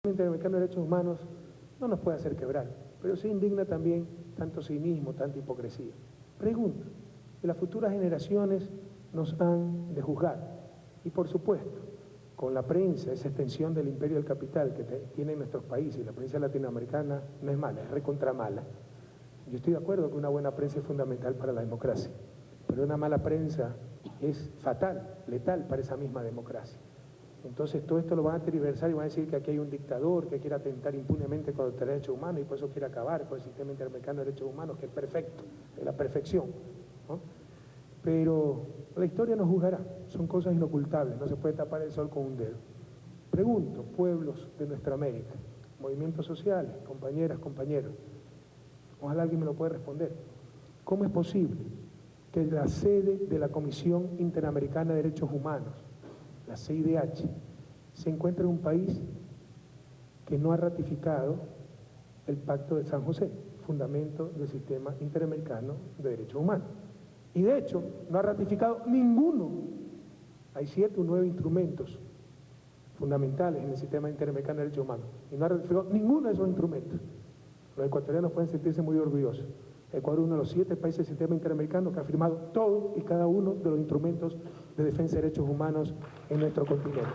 Interamericano de Derechos Humanos no nos puede hacer quebrar, pero sí indigna también tanto cinismo, tanta hipocresía. Pregunto, que las futuras generaciones nos han de juzgar, y por supuesto, con la prensa, esa extensión del imperio del capital que tienen nuestros países, la prensa latinoamericana no es mala, es recontra mala. Yo estoy de acuerdo que una buena prensa es fundamental para la democracia, pero una mala prensa es fatal, letal para esa misma democracia. Entonces todo esto lo van a tergiversar y van a decir que aquí hay un dictador que quiere atentar impunemente contra los derechos humanos y por eso quiere acabar con el sistema interamericano de derechos humanos, que es perfecto, es la perfección, ¿no? Pero la historia nos juzgará, son cosas inocultables, no se puede tapar el sol con un dedo. Pregunto, pueblos de nuestra América, movimientos sociales, compañeras, compañeros, ojalá alguien me lo pueda responder. ¿Cómo es posible que la sede de la Comisión Interamericana de Derechos Humanos, la CIDH, se encuentra en un país que no ha ratificado el Pacto de San José, fundamento del sistema interamericano de derechos humanos? Y de hecho, no ha ratificado ninguno. Hay 7 o 9 instrumentos fundamentales en el sistema interamericano de derechos humanos, y no ha ratificado ninguno de esos instrumentos. Los ecuatorianos pueden sentirse muy orgullosos. Ecuador es uno de los 7 países del sistema interamericano que ha firmado todos y cada uno de los instrumentos de defensa de derechos humanos en nuestro continente.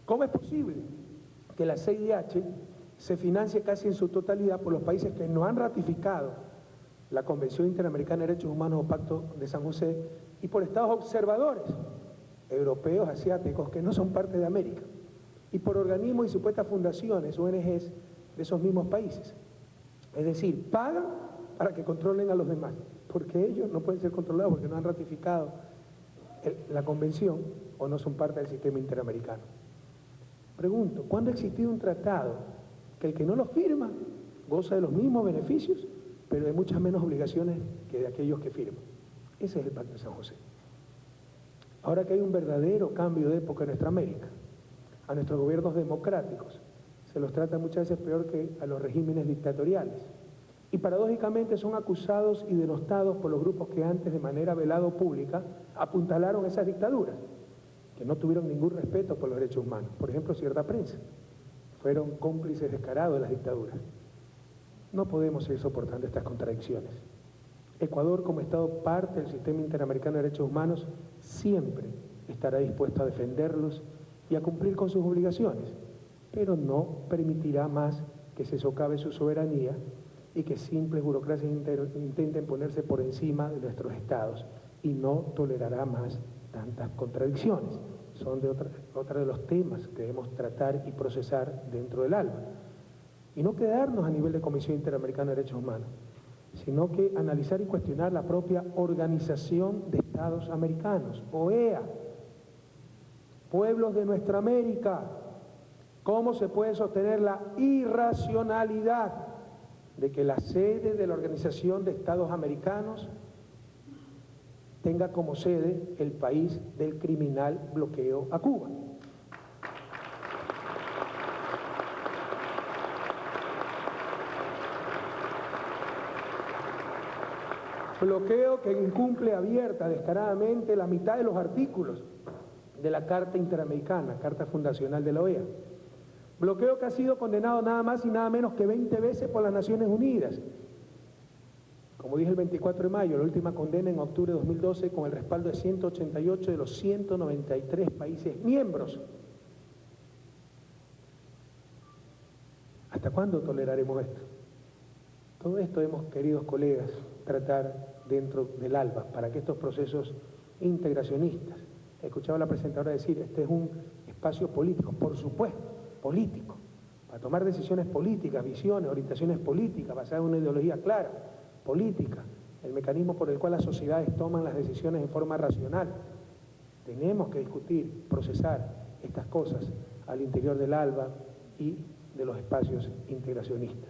¿Cómo es posible que la CIDH se financie casi en su totalidad por los países que no han ratificado la Convención Interamericana de Derechos Humanos o Pacto de San José y por estados observadores europeos, asiáticos, que no son parte de América, y por organismos y supuestas fundaciones, ONGs, de esos mismos países? Es decir, pagan para que controlen a los demás, porque ellos no pueden ser controlados porque no han ratificado la convención o no son parte del sistema interamericano. Pregunto, ¿cuándo ha existido un tratado que el que no lo firma goza de los mismos beneficios, pero de muchas menos obligaciones que de aquellos que firman? Ese es el Pacto de San José. Ahora que hay un verdadero cambio de época en nuestra América, a nuestros gobiernos democráticos se los trata muchas veces peor que a los regímenes dictatoriales. Y paradójicamente son acusados y denostados por los grupos que antes, de manera velada o pública, apuntalaron esas dictaduras, que no tuvieron ningún respeto por los derechos humanos. Por ejemplo, cierta prensa. Fueron cómplices descarados de las dictaduras. No podemos seguir soportando estas contradicciones. Ecuador, como Estado parte del sistema interamericano de derechos humanos, siempre estará dispuesto a defenderlos y a cumplir con sus obligaciones, pero no permitirá más que se socave su soberanía y que simples burocracias intenten ponerse por encima de nuestros estados, y no tolerará más tantas contradicciones. Son de otra de los temas que debemos tratar y procesar dentro del ALBA. Y no quedarnos a nivel de Comisión Interamericana de Derechos Humanos, sino que analizar y cuestionar la propia Organización de Estados Americanos, OEA, pueblos de nuestra América. ¿Cómo se puede sostener la irracionalidad de que la sede de la Organización de Estados Americanos tenga como sede el país del criminal bloqueo a Cuba? Bloqueo que incumple abierta, descaradamente, la mitad de los artículos de la Carta Interamericana, Carta Fundacional de la OEA. Bloqueo que ha sido condenado nada más y nada menos que 20 veces por las Naciones Unidas. Como dije el 24 de mayo, la última condena en octubre de 2012 con el respaldo de 188 de los 193 países miembros. ¿Hasta cuándo toleraremos esto? Todo esto hemos, queridos colegas, tratar dentro del ALBA para que estos procesos integracionistas, escuchaba a la presentadora decir, este es un espacio político, por supuesto, político, para tomar decisiones políticas, visiones, orientaciones políticas basadas en una ideología clara, política, el mecanismo por el cual las sociedades toman las decisiones en forma racional. Tenemos que discutir, procesar estas cosas al interior del ALBA y de los espacios integracionistas.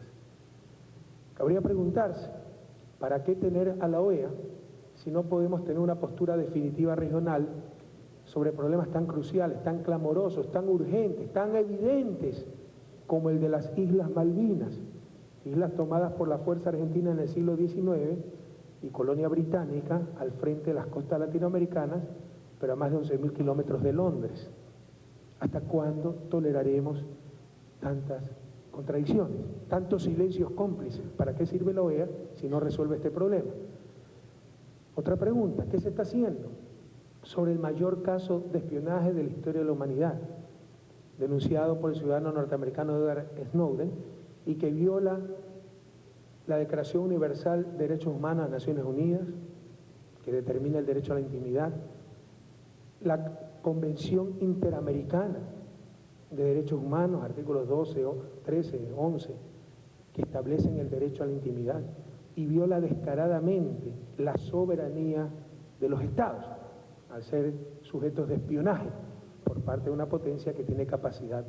Cabría preguntarse, ¿para qué tener a la OEA si no podemos tener una postura definitiva regional sobre problemas tan cruciales, tan clamorosos, tan urgentes, tan evidentes como el de las Islas Malvinas, islas tomadas por la fuerza argentina en el siglo XIX y colonia británica al frente de las costas latinoamericanas, pero a más de 11.000 kilómetros de Londres. ¿Hasta cuándo toleraremos tantas contradicciones, tantos silencios cómplices? ¿Para qué sirve la OEA si no resuelve este problema? Otra pregunta, ¿qué se está haciendo sobre el mayor caso de espionaje de la historia de la humanidad, denunciado por el ciudadano norteamericano Edward Snowden y que viola la Declaración Universal de Derechos Humanos de las Naciones Unidas, que determina el derecho a la intimidad, la Convención Interamericana de Derechos Humanos, artículos 12, 13, 11, que establecen el derecho a la intimidad, y viola descaradamente la soberanía de los estados, al ser sujetos de espionaje por parte de una potencia que tiene capacidad